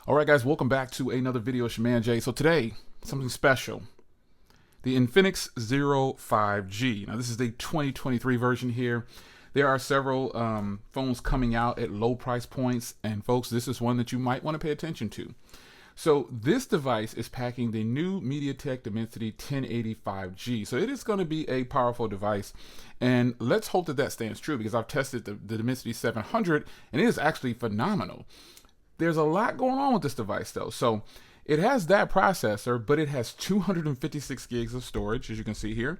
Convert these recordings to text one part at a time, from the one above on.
All right, guys, welcome back to another video. It's your man Jay. So today, something special. The Infinix Zero 5G. Now, this is the 2023 version here. There are several phones coming out at low price points, and folks, this is one that you might want to pay attention to. So this device is packing the new MediaTek Dimensity 1080 5G. So it is going to be a powerful device, and let's hope that that stands true because I've tested the Dimensity 700, and it is actually phenomenal. There's a lot going on with this device though. So it has that processor, but it has 256 gigs of storage, as you can see here.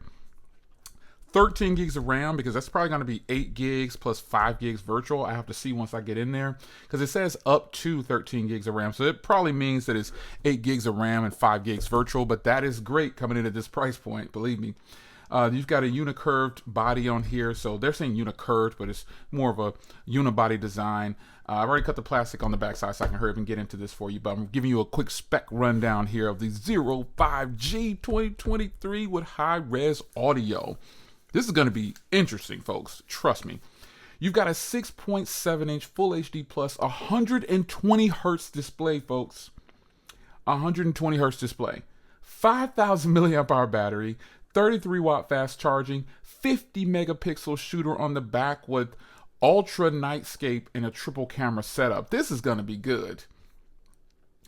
13 gigs of RAM, because that's probably going to be 8 gigs plus 5 gigs virtual. I have to see once I get in there, because it says up to 13 gigs of RAM. So it probably means that it's 8 gigs of RAM and 5 gigs virtual, but that is great coming in at this price point, believe me. You've got a unicurved body on here. So they're saying unicurved, but it's more of a unibody design. I've already cut the plastic on the backside so I can hurry up and get into this for you. But I'm giving you a quick spec rundown here of the Zero 5G 2023 with high-res audio. This is going to be interesting, folks. Trust me. You've got a 6.7-inch Full HD Plus 120 hertz display, folks. 120 hertz display. 5,000 milliamp hour battery. 33 watt fast charging, 50 megapixel shooter on the back with ultra nightscape and a triple camera setup. This is going to be good.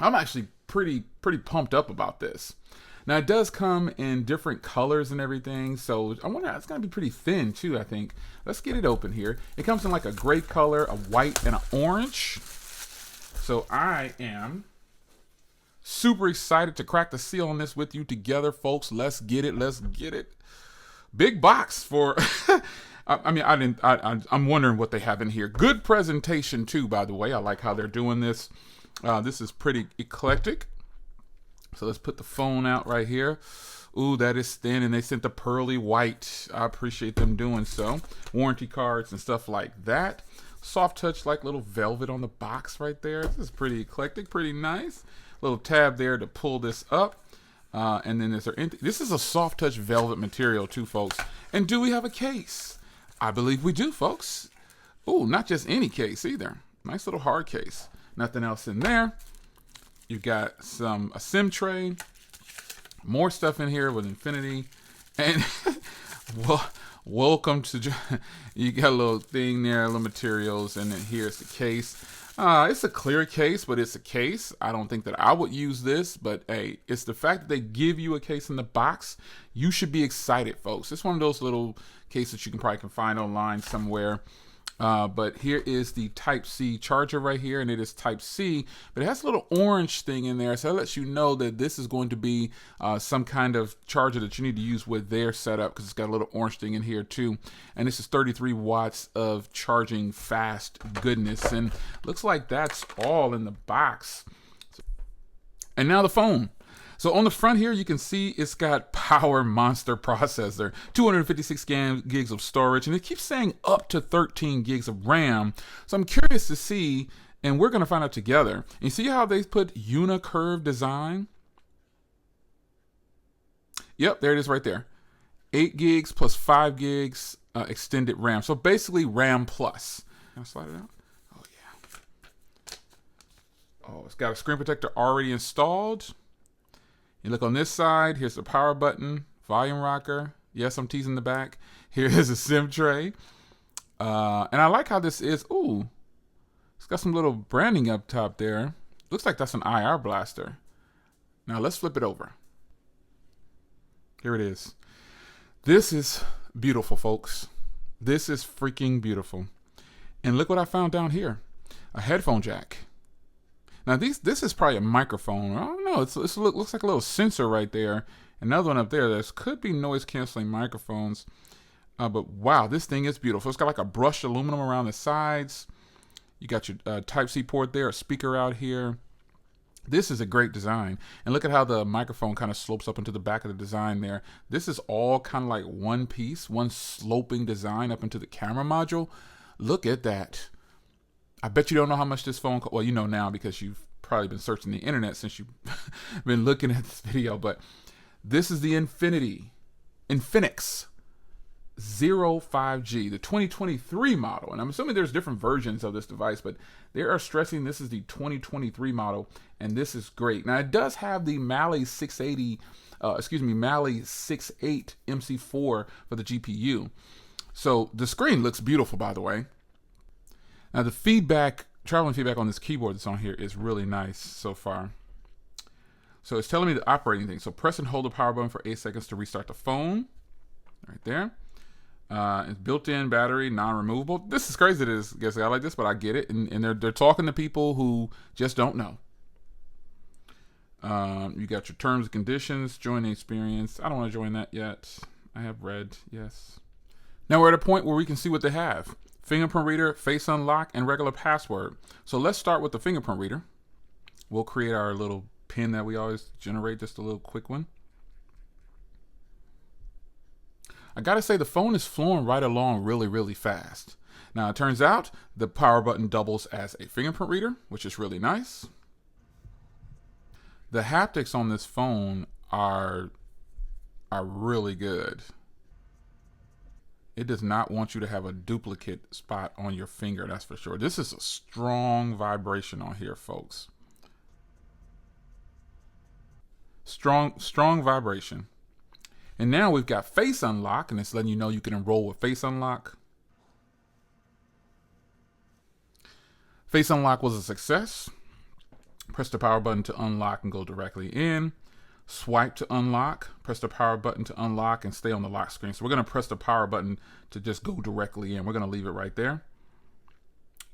I'm actually pretty pumped up about this. Now it does come in different colors and everything, so I wonder, it's going to be pretty thin too, I think. Let's get it open here. It comes in like a gray color, a white, and an orange. So I am super excited to crack the seal on this with you together, folks. Let's get it. Let's get it. Big box for. I'm wondering what they have in here. Good presentation too, by the way. I like how they're doing this. This is pretty eclectic. So let's put the phone out right here. Ooh, that is thin, and they sent the pearly white. I appreciate them doing so. Warranty cards and stuff like that. Soft touch, like little velvet on the box right there. This is pretty eclectic, pretty nice. Little tab there to pull this up, and then this is a soft touch velvet material too, folks. And do we have a case? I believe we do, folks. Ooh, not just any case either. Nice little hard case. Nothing else in there. You've got a SIM tray, more stuff in here with Infinity, and well, welcome to. You got a little thing there, little materials, and then here's the case. It's a clear case, but it's a case. I don't think that I would use this, but hey, it's the fact that they give you a case in the box. You should be excited, folks. It's one of those little cases you can probably find online somewhere. But here is the Type-C charger right here, and it is Type-C, but it has a little orange thing in there, so that lets you know that this is going to be some kind of charger that you need to use with their setup, because it's got a little orange thing in here too. And this is 33 watts of charging fast goodness, and looks like that's all in the box. And now the phone. So on the front here, you can see it's got Power Monster processor, 256 gigs of storage, and it keeps saying up to 13 gigs of RAM. So I'm curious to see, and we're going to find out together. And you see how they put unicurve design? Yep, there it is right there. 8 gigs plus 5 gigs extended RAM. So basically RAM plus. Can I slide it out? Oh, yeah. Oh, it's got a screen protector already installed. You look on this side, here's the power button, volume rocker. Yes, I'm teasing the back. Here is a SIM tray. And I like how this is. Ooh, it's got some little branding up top there. Looks like that's an IR blaster. Now let's flip it over. Here it is. This is beautiful, folks. This is freaking beautiful. And look what I found down here. A headphone jack. Now this is probably a microphone. I don't know. It looks like a little sensor right there. Another one up there. There could be noise canceling microphones. But wow, this thing is beautiful. It's got like a brushed aluminum around the sides. You got your Type-C port there, a speaker out here. This is a great design. And look at how the microphone kind of slopes up into the back of the design there. This is all kind of like one piece, one sloping design up into the camera module. Look at that. I bet you don't know how much this phone costs. Well, you know now because you've probably been searching the internet since you've been looking at this video. But this is the Infinix Zero 5G, the 2023 model. And I'm assuming there's different versions of this device, but they are stressing this is the 2023 model, and this is great. Now, it does have the Mali 680, Mali 68 MC4 for the GPU. So the screen looks beautiful, by the way. Now, the traveling feedback on this keyboard that's on here is really nice so far. So it's telling me the operating thing. So press and hold the power button for 8 seconds to restart the phone. Right there. It's built-in battery, non-removable. This is crazy. Guess I like this, but I get it. And they're talking to people who just don't know. You got your terms and conditions. Join the experience. I don't want to join that yet. I have read. Yes. Now we're at a point where we can see what they have. Fingerprint reader, face unlock, and regular password. So let's start with the fingerprint reader. We'll create our little pin that we always generate, just a little quick one. I gotta say, the phone is flowing right along really, really fast. Now, it turns out the power button doubles as a fingerprint reader, which is really nice. The haptics on this phone are really good. It does not want you to have a duplicate spot on your finger, that's for sure. This is a strong vibration on here, folks. Strong vibration. And now we've got face unlock, and it's letting you know you can enroll with face unlock. Face unlock was a success. Press the power button to unlock and go directly in. Swipe to unlock. Press the power button to unlock and stay on the lock screen. So we're going to press the power button to just go directly in. We're going to leave it right there.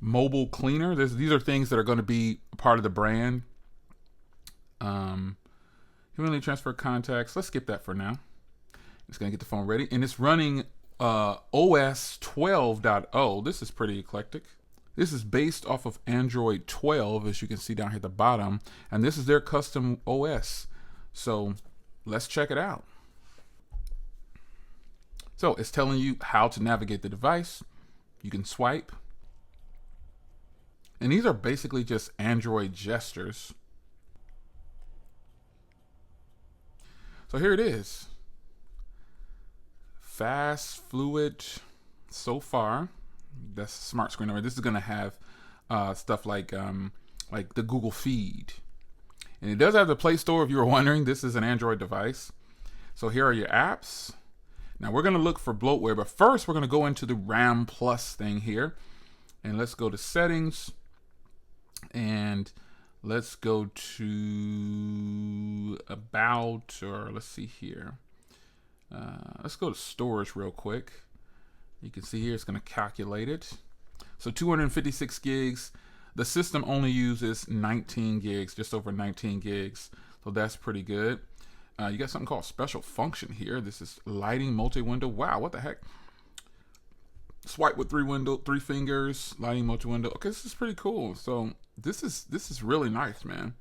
Mobile cleaner. These are things that are going to be part of the brand. Community transfer contacts. Let's skip that for now. It's going to get the phone ready. And it's running OS 12.0. This is pretty eclectic. This is based off of Android 12, as you can see down here at the bottom. And this is their custom OS. So let's check it out. So it's telling you how to navigate the device. You can swipe. And these are basically just Android gestures. So here it is. Fast, fluid, so far. That's a smart screen over. This is going to have stuff like the Google feed. And it does have the Play Store, if you were wondering. This is an Android device. So here are your apps. Now we're going to look for bloatware, but first we're going to go into the RAM Plus thing here. And let's go to settings. And let's go to about, or let's see here. Let's go to storage real quick. You can see here it's going to calculate it. So 256 gigs. The system only uses 19 gigs, just over 19 gigs. So that's pretty good. You got something called special function here. This is lighting multi-window. Wow, what the heck? Swipe with three fingers, lighting multi-window. Okay, this is pretty cool. So this is really nice, man.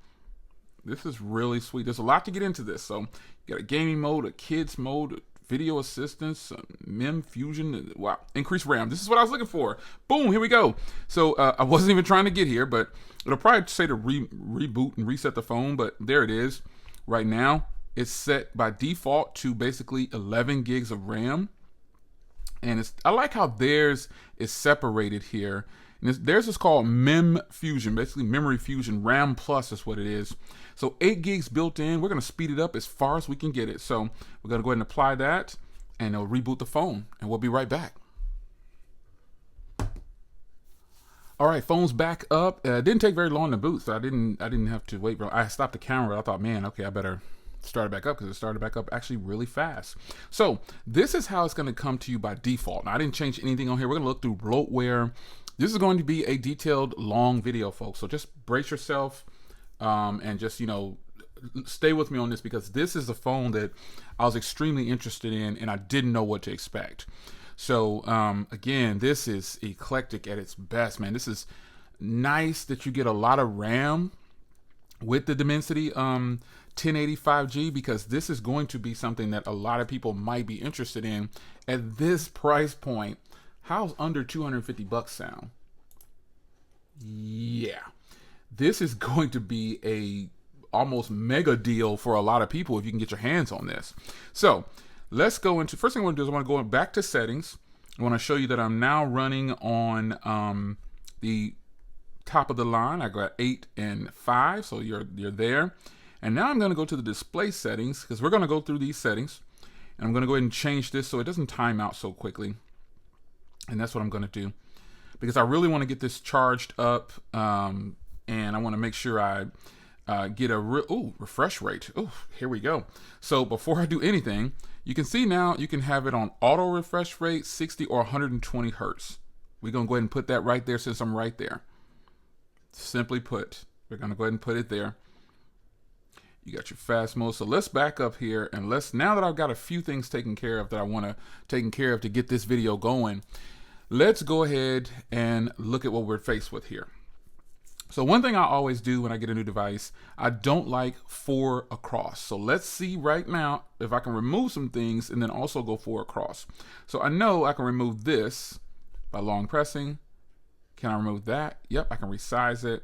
This is really sweet. There's a lot to get into this. So you got a gaming mode, a kids mode, video assistance, mem fusion. Wow, increased RAM. This is what I was looking for. Boom, here we go. So I wasn't even trying to get here, but it'll probably say to reboot and reset the phone, but there it is. Right now, it's set by default to basically 11 gigs of RAM. And I like how theirs is separated here. And theirs is called Mem Fusion, basically memory fusion. RAM Plus is what it is. So 8 gigs built in. We're going to speed it up as far as we can get it. So we're going to go ahead and apply that, and it'll reboot the phone, and we'll be right back. All right, phone's back up. It didn't take very long to boot, so I didn't have to wait. I stopped the camera. I thought, man, okay, I better start it back up, because it started back up actually really fast. So this is how it's going to come to you by default. Now, I didn't change anything on here. We're going to look through bloatware. This is going to be a detailed, long video, folks. So just brace yourself and just, stay with me on this, because this is a phone that I was extremely interested in, and I didn't know what to expect. So again, this is eclectic at its best, man. This is nice that you get a lot of RAM with the Dimensity 1085G, because this is going to be something that a lot of people might be interested in at this price point. How's under $250 sound? Yeah, this is going to be a almost mega deal for a lot of people if you can get your hands on this. So let's go into, first thing I want to do is I want to go back to settings. I want to show you that I'm now running on the top of the line. I got 8 and 5, so you're there. And now I'm going to go to the display settings, because we're going to go through these settings. And I'm going to go ahead and change this so it doesn't time out so quickly. And that's what I'm going to do, because I really want to get this charged up, and I want to make sure I get a refresh rate. Oh, here we go. So before I do anything, you can see now you can have it on auto refresh rate, 60 or 120 hertz. We're going to go ahead and put that right there since I'm right there. Simply put, we're going to go ahead and put it there. You got your fast mode. So let's back up here, and now that I've got a few things taken care of that I want to take care of to get this video going, let's go ahead and look at what we're faced with here. So one thing I always do when I get a new device, I don't like 4 across. So let's see right now if I can remove some things and then also go 4 across. So I know I can remove this by long pressing. Can I remove that? Yep, I can resize it.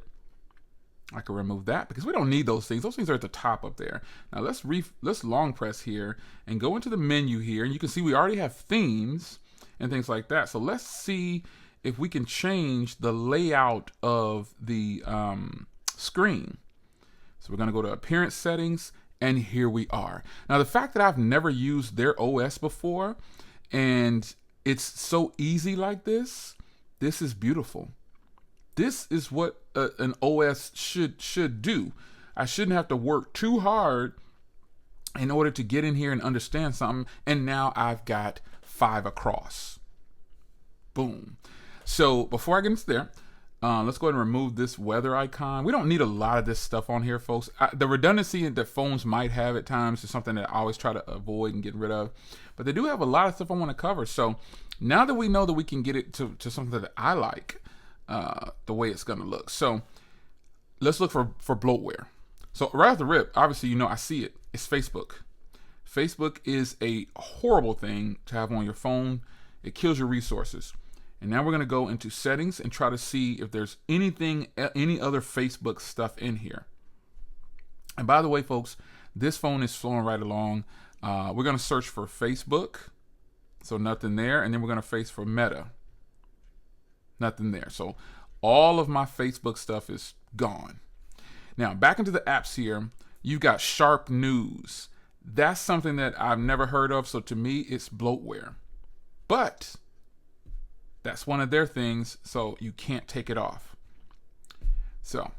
I can remove that because we don't need those things. Those things are at the top up there. Now let's long press here and go into the menu here, and you can see we already have themes and things like that. So let's see if we can change the layout of the screen. So we're going to go to appearance settings, and here we are. Now the fact that I've never used their OS before and it's so easy like this is beautiful. This is what an OS should do. I shouldn't have to work too hard in order to get in here and understand something. And now I've got 5 across. Boom. So before I get into there, let's go ahead and remove this weather icon. We don't need a lot of this stuff on here, folks. The redundancy that phones might have at times is something that I always try to avoid and get rid of. But they do have a lot of stuff I want to cover. So now that we know that we can get it to something that I like, the way it's going to look. So let's look for bloatware. So right off the rip, obviously, you know, I see it. It's Facebook. Facebook is a horrible thing to have on your phone. It kills your resources. And now we're going to go into settings and try to see if there's any other Facebook stuff in here. And by the way, folks, this phone is flowing right along. We're going to search for Facebook. So nothing there. And then we're going to search for Meta. Nothing there. So all of my Facebook stuff is gone. Now back into the apps here, you've got Sharp News. That's something that I've never heard of. So to me, it's bloatware. But that's one of their things, so you can't take it off. So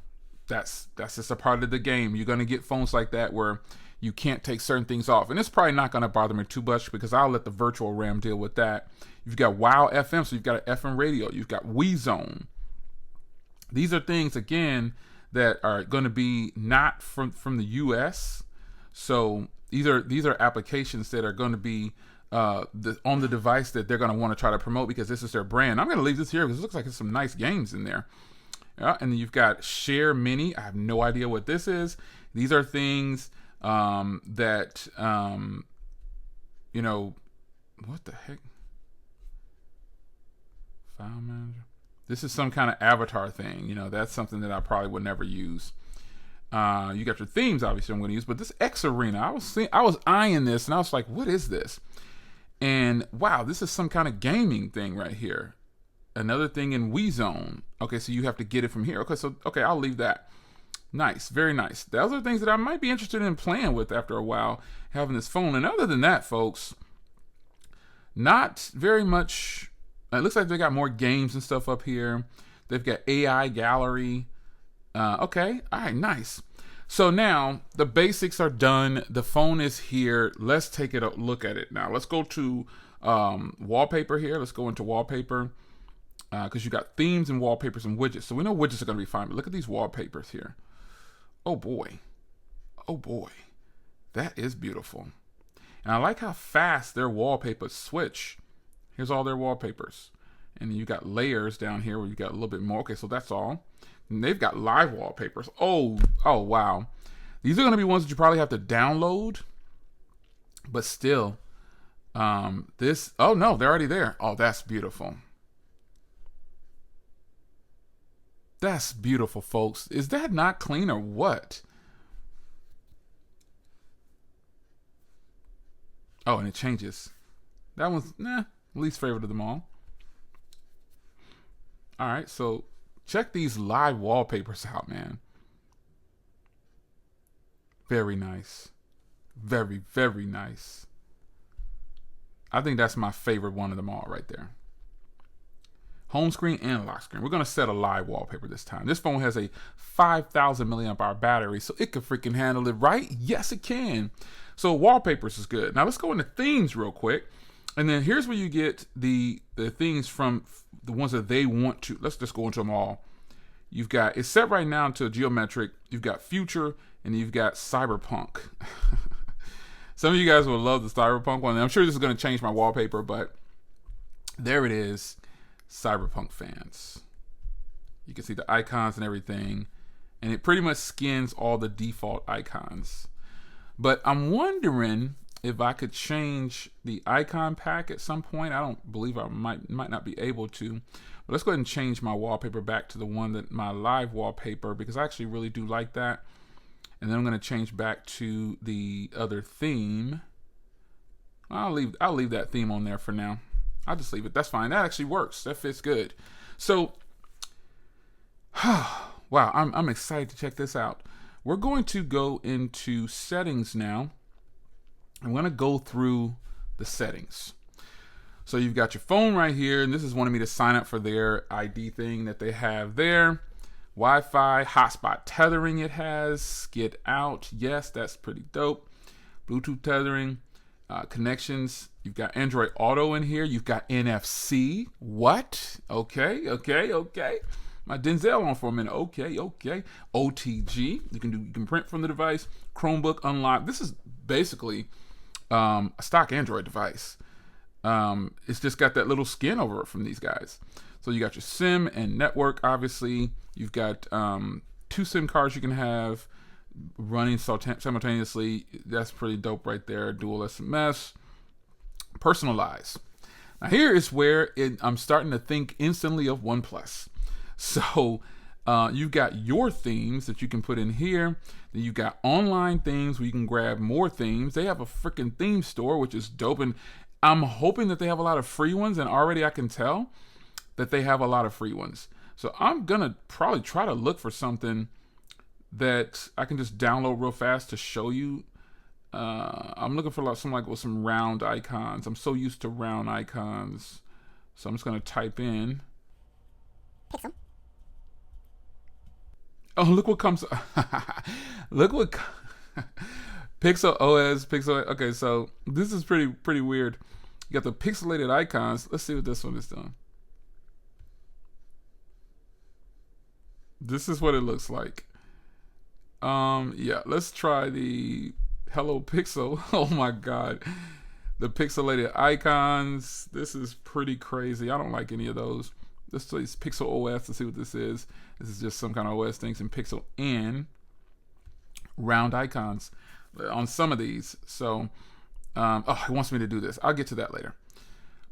that's just a part of the game. You're going to get phones like that where you can't take certain things off. And it's probably not going to bother me too much because I'll let the virtual RAM deal with that. You've got Wow FM, so you've got an FM radio. You've got WeZone. These are things, again, that are going to be not from the US. So these are applications that are going to be on the device that they're going to want to try to promote because this is their brand. I'm going to leave this here because it looks like there's some nice games in there. And then you've got Share Mini. I have no idea what this is. These are things that, you know, what the heck? File Manager. This is some kind of avatar thing. You know, that's something that I probably would never use. You got your themes, obviously, I'm going to use. But this X Arena, I was eyeing this, and I was like, what is this? And wow, this is some kind of gaming thing right here. Another thing in WeZone. Okay, so you have to get it from here. Okay, I'll leave that. Nice, very nice. Those are things that I might be interested in playing with after a while, having this phone. And other than that, folks, not very much. It looks like they got more games and stuff up here. They've got AI gallery. Okay, all right, nice. So now the basics are done. The phone is here. Let's take a look at it now. Let's go to wallpaper here. Let's go into wallpaper because you got themes and wallpapers and widgets. So we know widgets are going to be fine. But look at these wallpapers here. Oh boy. Oh boy. That is beautiful. And I like how fast their wallpapers switch. Here's all their wallpapers. And then you got layers down here where you got a little bit more. Okay, so that's all. And they've got live wallpapers. Oh, wow. These are going to be ones that you probably have to download. But still, oh no, they're already there. Oh, that's beautiful. That's beautiful, folks. Is that not clean or what? Oh, and it changes. That one's least favorite of them all. All right, so check these live wallpapers out, man. Very nice. Very, very nice. I think that's my favorite one of them all right there. Home screen and lock screen. We're going to set a live wallpaper this time. This phone has a 5,000 milliamp hour battery, so it can freaking handle it, right? Yes, it can. So wallpapers is good. Now let's go into themes real quick. And then here's where you get the themes from the ones that they want to. Let's just go into them all. You've got, it's set right now to geometric. You've got future, and you've got cyberpunk. Some of you guys will love the cyberpunk one. And I'm sure this is going to change my wallpaper, but there it is. Cyberpunk fans. You can see the icons and everything, and it pretty much skins all the default icons. But I'm wondering if I could change the icon pack at some point. I don't believe I might not be able to. But let's go ahead and change my wallpaper back to the one that my live wallpaper, because I actually really do like that. And then I'm going to change back to the other theme. I'll leave that theme on there for now. I'll just leave it. That's fine. That actually works. That fits good. So, wow, I'm excited to check this out. We're going to go into settings now. I'm going to go through the settings. So you've got your phone right here, and this is wanting me to sign up for their ID thing that they have there. Wi-Fi, hotspot tethering it has. Get out. Yes, that's pretty dope. Bluetooth tethering. Connections. You've got Android Auto in here. You've got NFC. What? Okay. My Denzel on for a minute. Okay. OTG. You can print from the device. Chromebook unlock. This is basically a stock Android device. It's just got that little skin over it from these guys. So you got your SIM and network. Obviously, you've got 2 SIM cards you can have running simultaneously. That's pretty dope right there. Dual SMS. Personalize. Now here is where I'm starting to think instantly of OnePlus. So you've got your themes that you can put in here. Then you've got online themes where you can grab more themes. They have a freaking theme store, which is dope. And I'm hoping that they have a lot of free ones. And already I can tell that they have a lot of free ones. So I'm going to probably try to look for something that I can just download real fast to show you. I'm looking for something with some round icons. I'm so used to round icons. So I'm just going to type in Pixel. Oh, look what comes. Look what Pixel OS, Pixel. Okay, so this is pretty weird. You got the pixelated icons. Let's see what this one is doing. This is what it looks like. Yeah, let's try the Hello Pixel. Oh my God. The pixelated icons. This is pretty crazy. I don't like any of those. Let's use Pixel OS to see what this is. This is just some kind of OS things in Pixel and round icons on some of these. So, it wants me to do this. I'll get to that later.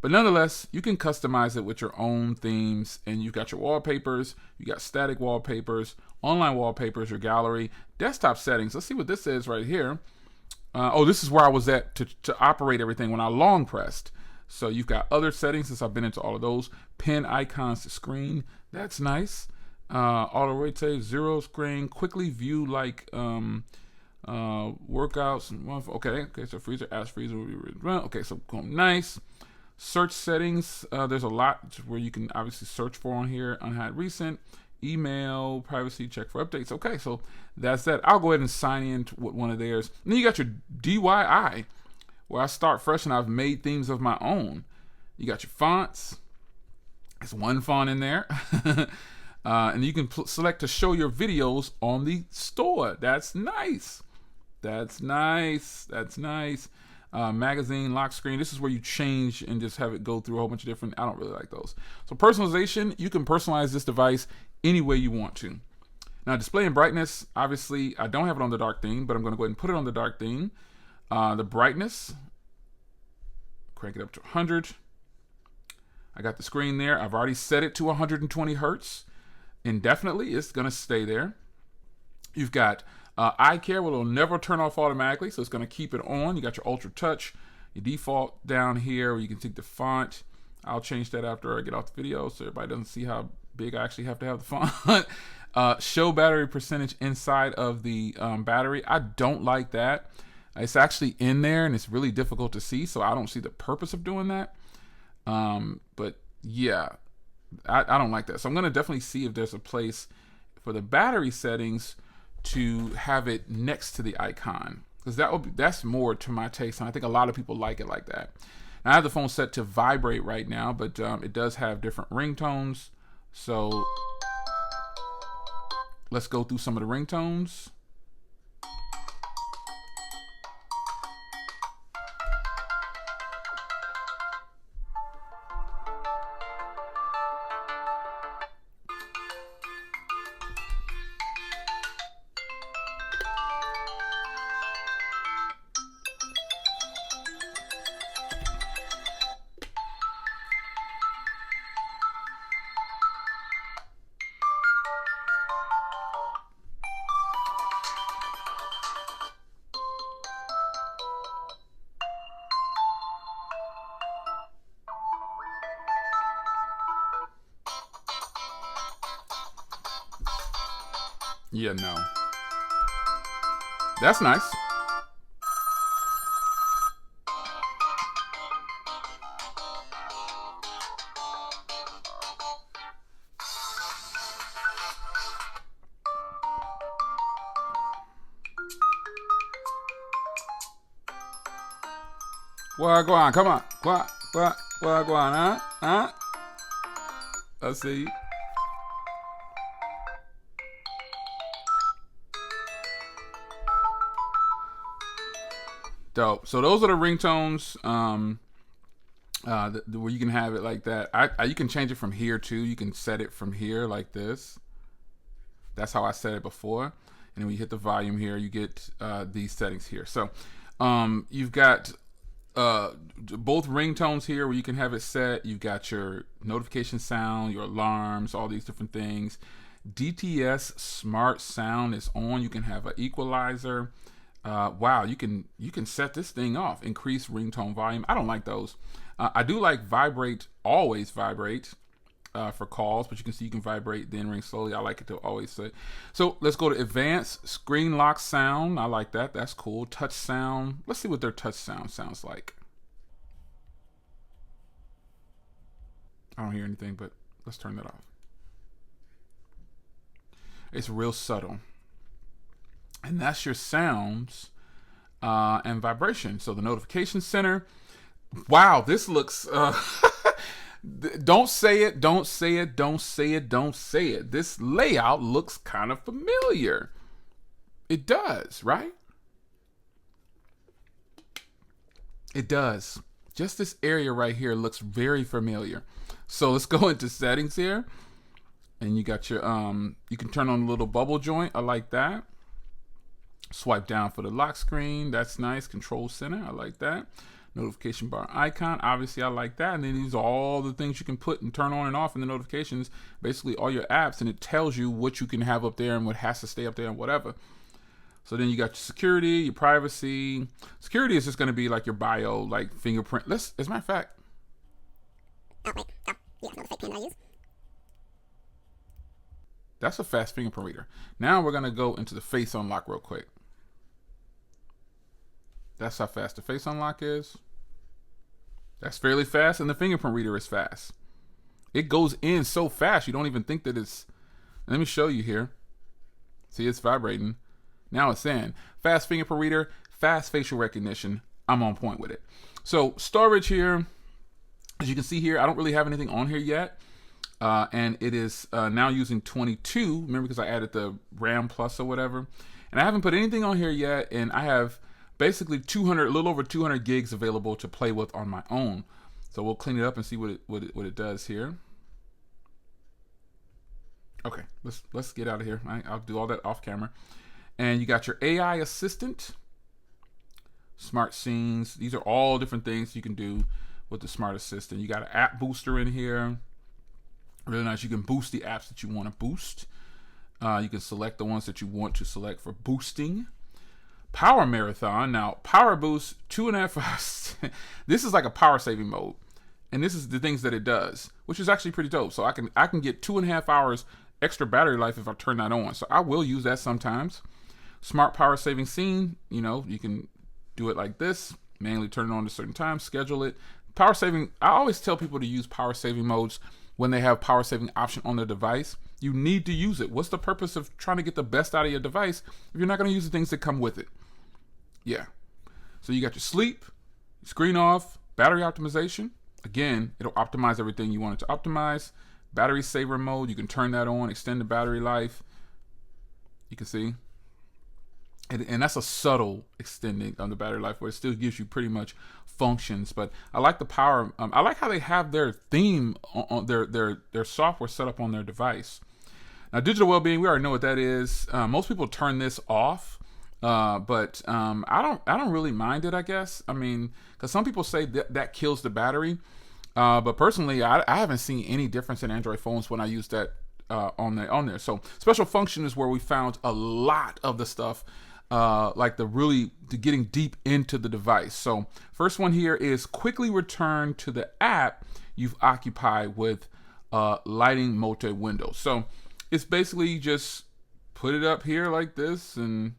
But nonetheless, you can customize it with your own themes, and you've got your wallpapers, you got static wallpapers, online wallpapers, your gallery, desktop settings. Let's see what this is right here. This is where I was at to operate everything when I long pressed. So you've got other settings, since I've been into all of those. Pin icons to screen. That's nice. Auto rotate, zero screen, quickly view like workouts. Okay, so freezer, ask freezer. Okay, so nice. Search settings, there's a lot where you can obviously search for on here. Unhide recent, email, privacy, check for updates. Okay, so that's that. I'll go ahead and sign in with one of theirs. And then you got your DIY, where I start fresh and I've made themes of my own. You got your fonts. There's one font in there. And you can select to show your videos on the store. That's nice. That's nice. Magazine, lock screen. This is where you change and just have it go through a whole bunch of different. I don't really like those. So personalization, you can personalize this device any way you want to. Now display and brightness, obviously I don't have it on the dark theme, but I'm going to go ahead and put it on the dark theme. The brightness, crank it up to 100. I got the screen there. I've already set it to 120 hertz. Indefinitely, it's going to stay there. You've got eye care, well, it'll never turn off automatically, so it's going to keep it on. You got your ultra touch, Your default down here, where you can take the font. I'll change that after I get off the video so everybody doesn't see how big I actually have to have the font. Show battery percentage inside of the battery. I don't like that. It's actually in there and it's really difficult to see, so I don't see the purpose of doing that. But yeah, I don't like that. So I'm going to definitely see if there's a place for the battery settings to have it next to the icon, because that's more to my taste, and I think a lot of people like it like that. Now, I have the phone set to vibrate right now, but it does have different ringtones. So let's go through some of the ringtones. Yeah, no. That's nice. Well, go on, come on. Well, go on, huh? Let's see. Dope. So those are the ringtones where you can have it like that. You can change it from here too. You can set it from here like this. That's how I set it before. And then when you hit the volume here, you get these settings here. So you've got both ringtones here where you can have it set. You've got your notification sound, your alarms, all these different things. DTS smart sound is on. You can have an equalizer. Wow, you can set this thing off. Increase ringtone volume. I don't like those. I do like vibrate, always vibrate for calls, but you can see you can vibrate, then ring slowly. I like it to always say. So let's go to advanced screen lock sound. I like that. That's cool. Touch sound. Let's see what their touch sound sounds like. I don't hear anything, but let's turn that off. It's real subtle. And that's your sounds and vibration. So the notification center. Wow, this looks... don't say it, don't say it, don't say it, don't say it. This layout looks kind of familiar. It does, right? It does. Just this area right here looks very familiar. So let's go into settings here. And you got your... you can turn on a little bubble joint. I like that. Swipe down for the lock screen. That's nice. Control center. I like that. Notification bar icon. Obviously, I like that. And then these are all the things you can put and turn on and off in the notifications. Basically, all your apps. And it tells you what you can have up there and what has to stay up there and whatever. So then you got your security, your privacy. Security is just going to be like your bio, like fingerprint. As a matter of fact. Oh, wait. Oh, yeah, no, the fake pen I use. That's a fast fingerprint reader. Now we're going to go into the face unlock real quick. That's how fast the face unlock is. That's fairly fast, and the fingerprint reader is fast. It goes in so fast, you don't even think that it's... Let me show you here. See, it's vibrating. Now it's in. Fast fingerprint reader, fast facial recognition. I'm on point with it. So storage here, as you can see here, I don't really have anything on here yet. And it is now using 22. Remember, because I added the RAM Plus or whatever. And I haven't put anything on here yet, and I have basically a little over 200 gigs available to play with on my own. So we'll clean it up and see what it does here. Okay, let's get out of here. I'll do all that off camera. And you got your AI assistant, smart scenes. These are all different things you can do with the smart assistant. You got an app booster in here. Really nice. You can boost the apps that you want to boost. You can select the ones that you want to select for boosting. Power Marathon. Now, Power Boost 2.5 hours. This is like a power saving mode. And this is the things that it does, which is actually pretty dope. So I can get 2.5 hours extra battery life if I turn that on. So I will use that sometimes. Smart power saving scene. You know, you can do it like this. Manually turn it on at a certain time. Schedule it. Power saving. I always tell people to use power saving modes when they have power saving option on their device. You need to use it. What's the purpose of trying to get the best out of your device if you're not going to use the things that come with it? Yeah. So you got your sleep, screen off, battery optimization. Again, it'll optimize everything you want it to optimize. Battery saver mode, you can turn that on, extend the battery life. You can see. And that's a subtle extending of the battery life where it still gives you pretty much functions. But I like the power. I like how they have their theme on their software set up on their device. Now, digital well-being, we already know what that is. Most people turn this off. But I don't really mind it, I guess. I mean, because some people say that kills the battery. But personally, I haven't seen any difference in Android phones when I use that on there. So special function is where we found a lot of the stuff, like the getting deep into the device. So first one here is quickly return to the app you've occupied with lighting multi-window. So it's basically just put it up here like this and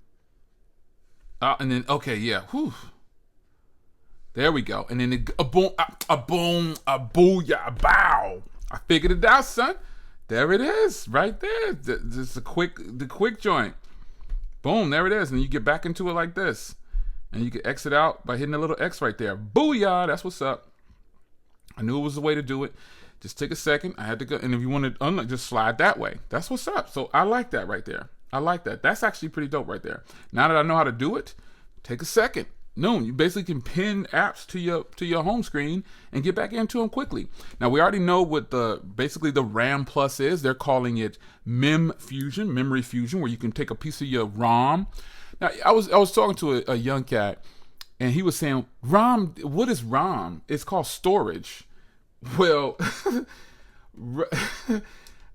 then, okay, yeah, whew. There we go. And then a boom, a booyah, a bow. I figured it out, son. There it is, right there. Just the quick joint. Boom, there it is. And you get back into it like this. And you can exit out by hitting the little X right there. Booyah, that's what's up. I knew it was the way to do it. Just take a second. I had to go. And if you want to unlock, just slide that way. That's what's up. So I like that right there. I like that. That's actually pretty dope right there. Now that I know how to do it, take a second. No, you basically can pin apps to your home screen and get back into them quickly. Now we already know what basically the RAM Plus is. They're calling it memory fusion, where you can take a piece of your ROM. Now I was talking to a young cat, and he was saying, ROM, what is ROM? It's called storage. Well,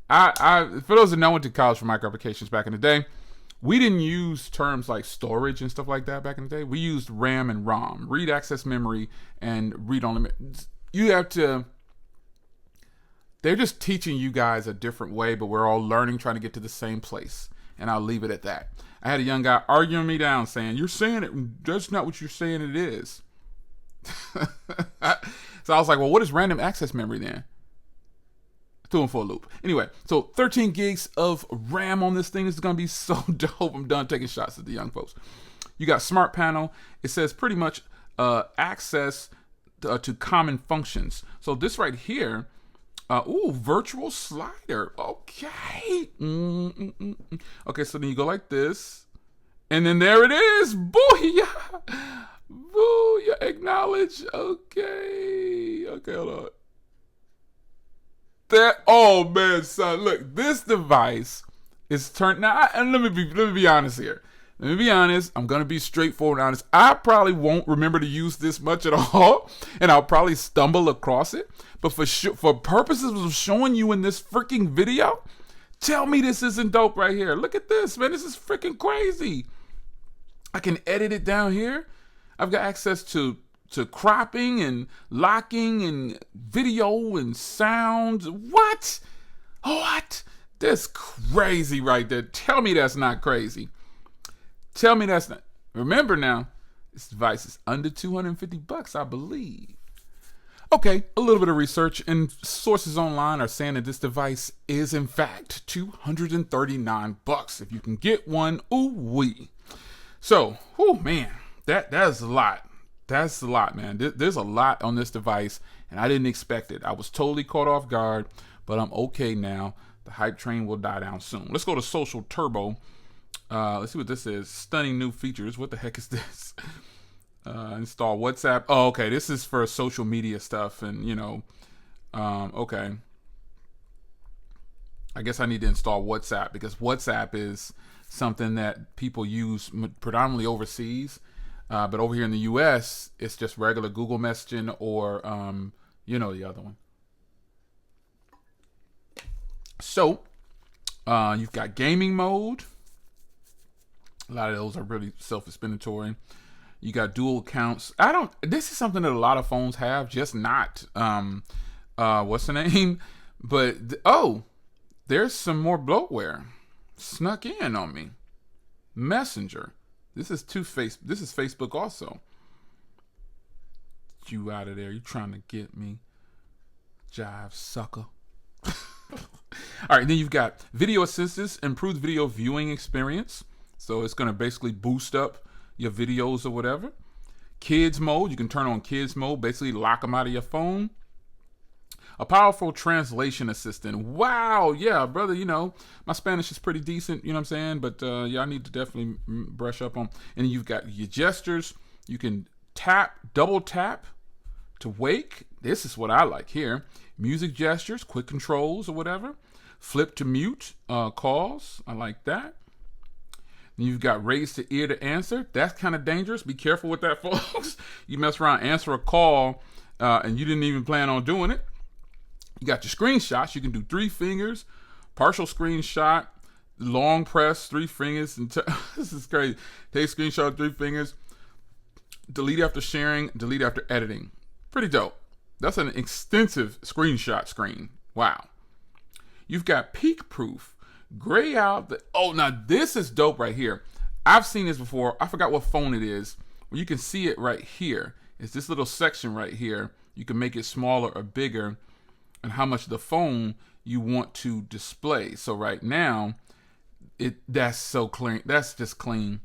I for those that know, I went to college for micro applications back in the day. We didn't use terms like storage and stuff like that back in the day. We used RAM and ROM, read access memory and read only. You have to. They're just teaching you guys a different way, but we're all learning, trying to get to the same place. And I'll leave it at that. I had a young guy arguing me down, saying, "You're saying it. That's not what you're saying. It is." So I was like, "Well, what is random access memory then?" Threw him for a loop. Anyway, so 13 gigs of RAM on this thing is going to be so dope. I'm done taking shots at the young folks. You got smart panel. It says pretty much access to common functions. So this right here, virtual slider. Okay. Okay, so then you go like this. And then there it is. Booyah. Booyah. Acknowledge. Okay, hold on. Oh man, son, look, this device is turned now. And let me be honest here. Let me be honest. I'm gonna be straightforward and honest. I probably won't remember to use this much at all, and I'll probably stumble across it. But for purposes of showing you in this freaking video, tell me this isn't dope right here. Look at this, man. This is freaking crazy. I can edit it down here. I've got access to cropping and locking and video and sound. What? That's crazy right there. Tell me that's not crazy. Tell me that's not. Remember now, this device is under $250, I believe. Okay, a little bit of research, and sources online are saying that this device is in fact $239 if you can get one. Ooh wee. So, man, that's a lot. That's a lot, man. There's a lot on this device, and I didn't expect it. I was totally caught off guard, but I'm okay now. The hype train will die down soon. Let's go to Social Turbo. Let's see what this is. Stunning new features. What the heck is this? Install WhatsApp. Oh, okay. This is for social media stuff, and okay. I guess I need to install WhatsApp because WhatsApp is something that people use predominantly overseas. But over here in the U.S., it's just regular Google messaging or, the other one. So, you've got gaming mode. A lot of those are really self-explanatory. You got dual accounts. This is something that a lot of phones have, just not, what's the name? But, there's some more bloatware. Snuck in on me. Messenger. This is Facebook also. You out of there. You trying to get me. Jive sucker. All right, then you've got video assistance, improved video viewing experience. So it's going to basically boost up your videos or whatever. Kids mode, you can turn on kids mode, basically lock them out of your phone. A powerful translation assistant. Wow, yeah, brother, my Spanish is pretty decent, you know what I'm saying? But I need to definitely brush up on. And you've got your gestures. You can double tap to wake. This is what I like here. Music gestures, quick controls or whatever. Flip to mute calls. I like that. And you've got raise to ear to answer. That's kind of dangerous. Be careful with that, folks. You mess around, answer a call, and you didn't even plan on doing it. You got your screenshots. You can do 3 fingers, partial screenshot, long press, 3 fingers. This is crazy. Take screenshot, 3 fingers. Delete after sharing, delete after editing. Pretty dope. That's an extensive screenshot screen. Wow. You've got peak proof. Gray out now this is dope right here. I've seen this before. I forgot what phone it is. Well, you can see it right here. It's this little section right here. You can make it smaller or bigger and how much of the phone you want to display. So right now, that's so clean. That's just clean.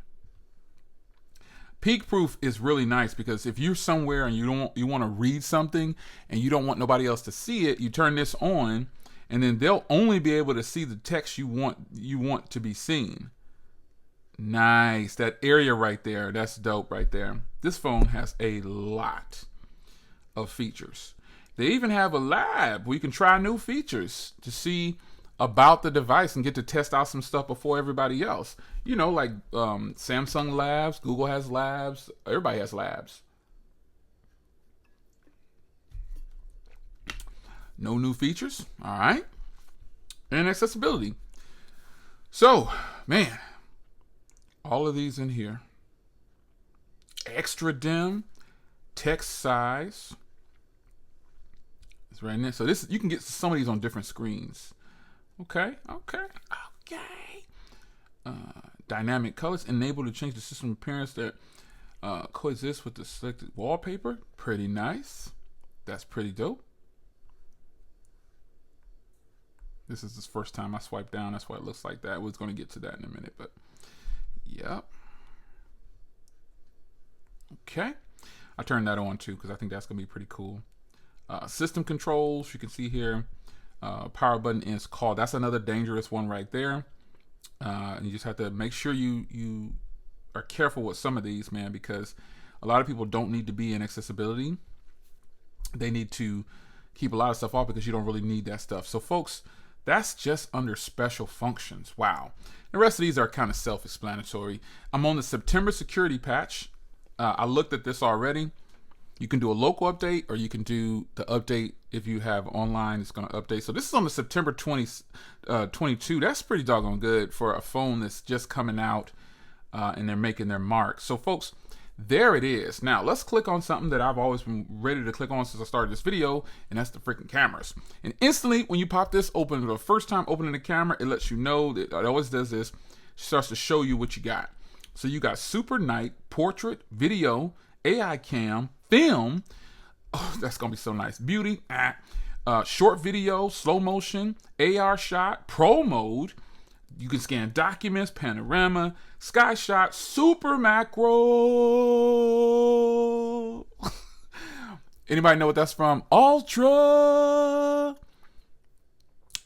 Peak proof is really nice because if you're somewhere and you want to read something and you don't want nobody else to see it, you turn this on and then they'll only be able to see the text you want to be seen. Nice. That area right there, that's dope right there. This phone has a lot of features. They even have a lab where you can try new features to see about the device and get to test out some stuff before everybody else. Like Samsung labs, Google has labs, everybody has labs. No new features, all right. And accessibility. So, man, all of these in here. Extra dim, text size. It's right in there. So you can get some of these on different screens. Okay. Dynamic colors enabled to change the system appearance that coexist with the selected wallpaper. Pretty nice. That's pretty dope. This is the first time I swipe down. That's why it looks like that. We're going to get to that in a minute, but yep. Okay. I turned that on too because I think that's going to be pretty cool. System controls, you can see here. Power button is called. That's another dangerous one right there. And you just have to make sure you are careful with some of these, man, because a lot of people don't need to be in accessibility. They need to keep a lot of stuff off because you don't really need that stuff. So folks, that's just under special functions. Wow. The rest of these are kind of self-explanatory. I'm on the September security patch. I looked at this already. You can do a local update or you can do the update if you have online, it's going to update. So this is on the September 22. That's pretty doggone good for a phone that's just coming out and they're making their mark. So folks, there it is. Now let's click on something that I've always been ready to click on since I started this video, and that's the freaking cameras. And instantly when you pop this open, the first time opening the camera, it lets you know that it always does this. It starts to show you what you got. So you got super night, portrait, video, AI cam, film. Oh, that's gonna be so nice. Beauty, short video, slow motion, AR shot, pro mode. You can scan documents, panorama, sky shot, super macro. Anybody know what that's from? Ultra.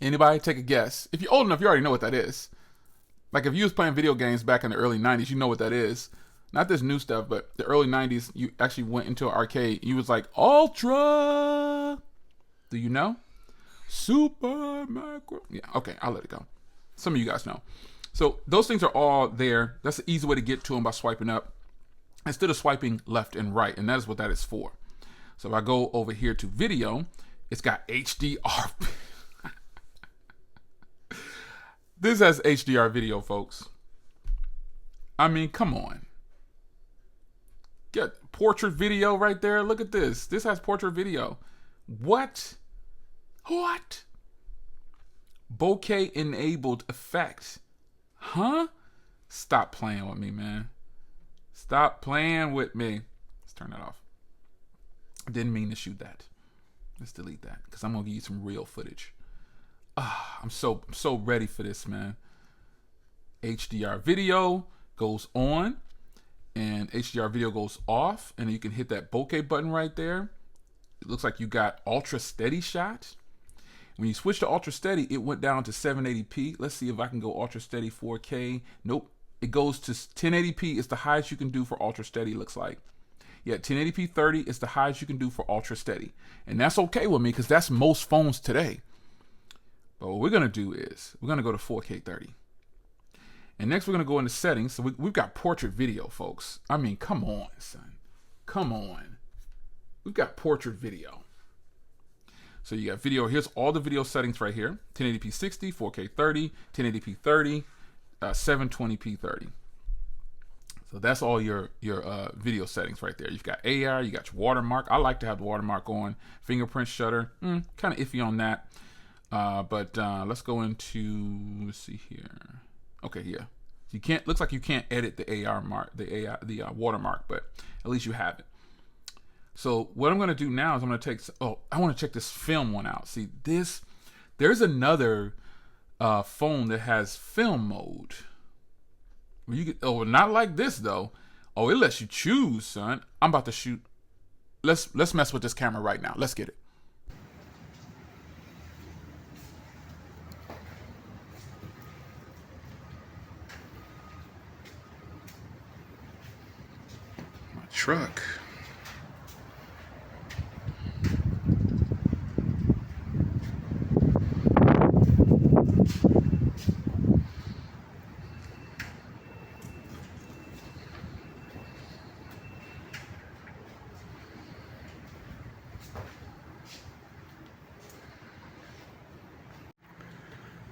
Anybody take a guess? If you're old enough, you already know what that is. Like if you was playing video games back in the early 90s, you know what that is. Not this new stuff, but the early 90s, you actually went into an arcade. You was like, Ultra. Do you know? Super macro. Yeah, okay, I'll let it go. Some of you guys know. So those things are all there. That's an easy way to get to them by swiping up instead of swiping left and right. And that is what that is for. So if I go over here to video, it's got HDR. This has HDR video, folks. I mean, come on. Get portrait video right there. Look at this. This has portrait video. What? What? Bokeh enabled effects. Huh? Stop playing with me, man. Stop playing with me. Let's turn that off. Didn't mean to shoot that. Let's delete that because I'm gonna give you some real footage. I'm so ready for this, man. HDR video goes on and HDR video goes off, and you can hit that bokeh button right there. It looks like you got ultra steady shot. When you switch to ultra steady, it went down to 780p. Let's see if I can go ultra steady 4K. Nope. It goes to 1080p. It's the highest you can do for ultra steady, looks like. Yeah, 1080p 30 is the highest you can do for ultra steady. And that's okay with me because that's most phones today. But what we're going to do is we're going to go to 4K 30. And next we're going to go into settings. So we've got portrait video, folks. I mean, come on, son. Come on. We've got portrait video. So you got video. Here's all the video settings right here. 1080p 60, 4K 30, 1080p 30, 720p 30. So that's all your video settings right there. You've got AR, you got your watermark. I like to have the watermark on. Fingerprint shutter, kind of iffy on that. But let's go into, let's see here. Okay, yeah. You can't, looks like you can't edit the AR mark, the watermark, but at least you have it. So what I'm going to do now is I'm going to take, I want to check this film one out. See this, there's another phone that has film mode. You get, not like this though. Oh, it lets you choose, son. I'm about to shoot. Let's mess with this camera right now. Let's get it. My truck.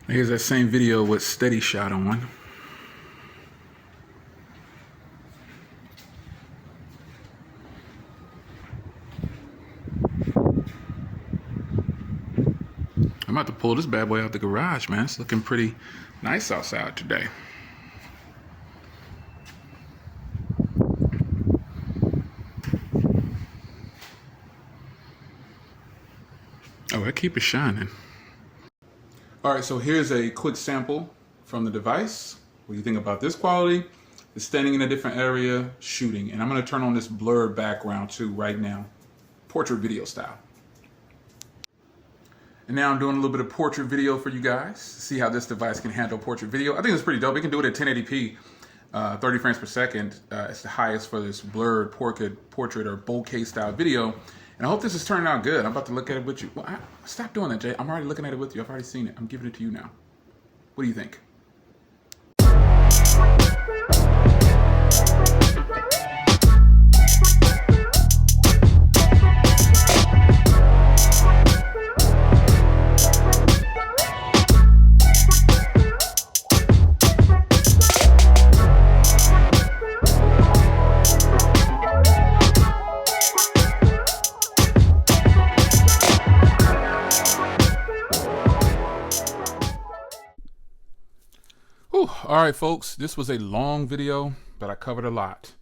Here's that same video with steady shot on. I'm about to pull this bad boy out the garage, man. It's looking pretty nice outside today. Oh, I keep it shining. All right, so here's a quick sample from the device. What do you think about this quality? It's standing in a different area, shooting. And I'm gonna turn on this blurred background too right now. Portrait video style. And now I'm doing a little bit of portrait video for you guys. See how this device can handle portrait video. I think it's pretty dope. It can do it at 1080p, 30 frames per second. It's the highest for this blurred portrait or bokeh style video. And I hope this is turning out good. I'm about to look at it with you. Well, stop doing that, Jay. I'm already looking at it with you. I've already seen it. I'm giving it to you now. What do you think? All right, folks, this was a long video, but I covered a lot.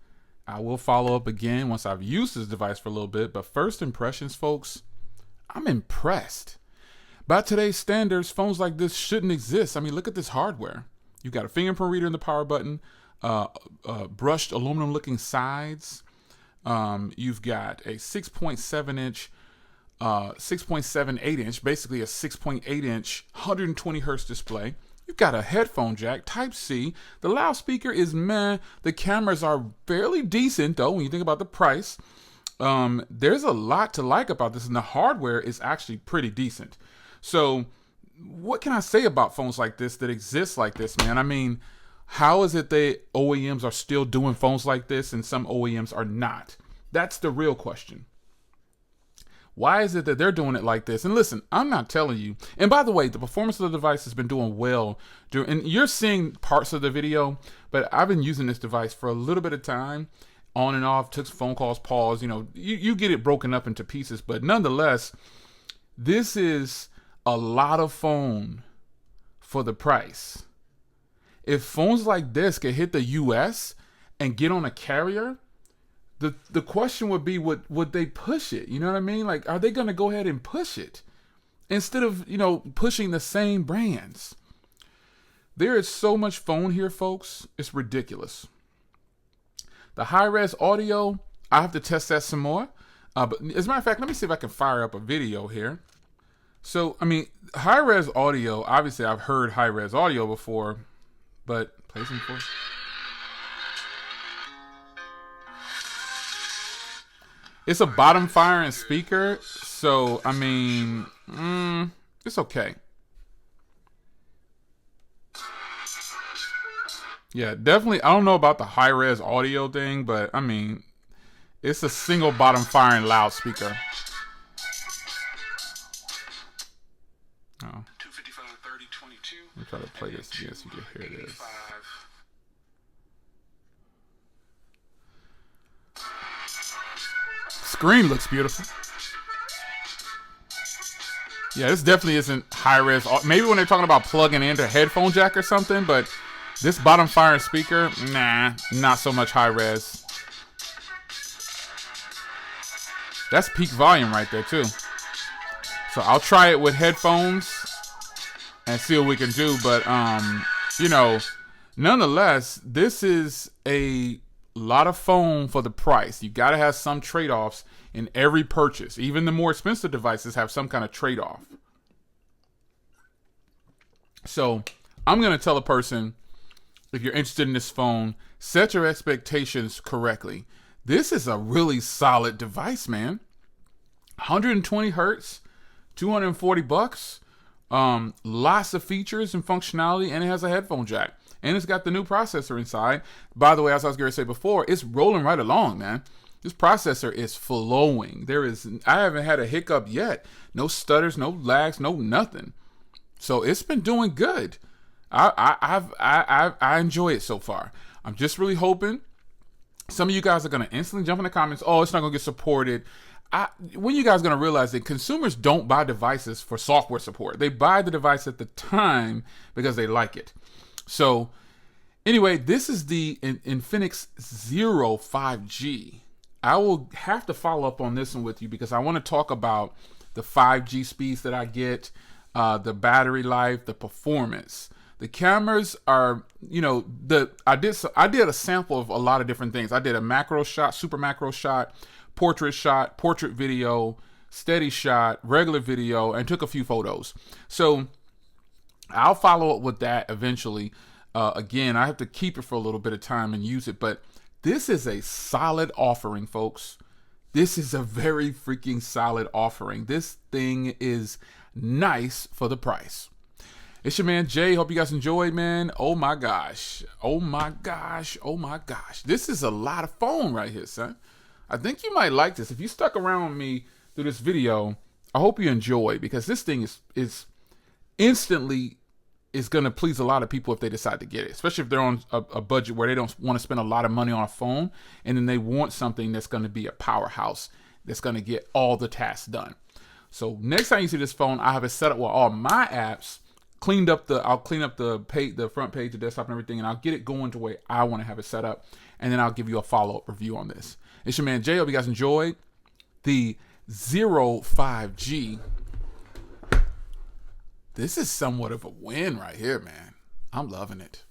I will follow up again once I've used this device for a little bit, but first impressions, folks, I'm impressed. By today's standards, phones like this shouldn't exist. I mean, look at this hardware. You've got a fingerprint reader in the power button, brushed aluminum looking sides. You've got a 6.7 inch 6.78 inch, basically a 6.8 inch 120 hertz display. You've got a headphone jack, Type-C. The loudspeaker is meh. The cameras are fairly decent, though, when you think about the price. There's a lot to like about this, and the hardware is actually pretty decent. So what can I say about phones like this that exist like this, man? I mean, how is it that OEMs are still doing phones like this and some OEMs are not? That's the real question. Why is it that they're doing it like this? And listen, I'm not telling you. And by the way, the performance of the device has been doing well. And you're seeing parts of the video, but I've been using this device for a little bit of time, on and off, took phone calls, pause. You know, you get it broken up into pieces. But nonetheless, this is a lot of phone for the price. If phones like this can hit the US and get on a carrier, the question would be, would they push it? You know what I mean? Like, are they going to go ahead and push it instead of, you know, pushing the same brands? There is so much phone here, folks. It's ridiculous. The high-res audio, I have to test that some more. But as a matter of fact, let me see if I can fire up a video here. So, I mean, high-res audio, obviously I've heard high-res audio before, but play some for. It's a bottom firing speaker, so, I mean, it's okay. Yeah, definitely, I don't know about the high-res audio thing, but, I mean, it's a single bottom firing loudspeaker. Oh. 255, 30, 22. Let me try to play this again so you can hear this. Screen looks beautiful. Yeah, this definitely isn't high res. Maybe when they're talking about plugging into a headphone jack or something, but this bottom firing speaker, nah, not so much high res. That's peak volume right there too. So I'll try it with headphones and see what we can do. But you know, nonetheless, this is a lot of phone for the price. You got to have some trade-offs in every purchase. Even the more expensive devices have some kind of trade-off. So I'm going to tell a person, if you're interested in this phone, set your expectations correctly. This is a really solid device, man. 120 hertz, $240. Lots of features and functionality, and it has a headphone jack. And it's got the new processor inside. By the way, as I was going to say before, it's rolling right along, man. This processor is flowing. I haven't had a hiccup yet. No stutters, no lags, no nothing. So it's been doing good. I enjoy it so far. I'm just really hoping some of you guys are going to instantly jump in the comments. Oh, it's not going to get supported. When you guys going to realize that consumers don't buy devices for software support. They buy the device at the time because they like it. So anyway, this is the Infinix Zero 5G. I will have to follow up on this one with you because I want to talk about the 5G speeds that I get, the battery life, the performance. The cameras are, you know, I did a sample of a lot of different things. I did a macro shot, super macro shot, portrait video, steady shot, regular video, and took a few photos. So I'll follow up with that eventually. Again, I have to keep it for a little bit of time and use it, but this is a solid offering, folks. This is a very freaking solid offering. This thing is nice for the price. It's your man Jay. Hope you guys enjoyed, man. Oh my gosh. Oh my gosh. Oh my gosh. This is a lot of phone right here, son. I think you might like this. If you stuck around with me through this video, I hope you enjoy, because this thing is instantly is going to please a lot of people if they decide to get it, especially if they're on a budget where they don't want to spend a lot of money on a phone, and then they want something that's going to be a powerhouse that's going to get all the tasks done. So next time you see this phone, I have it set up with all my apps cleaned up. I'll clean up the page, the front page, the desktop, and everything, and I'll get it going to where I want to have it set up, and then I'll give you a follow-up review on this. It's your man Jay. Hope you guys enjoyed the Zero 5G. This is somewhat of a win right here, man. I'm loving it.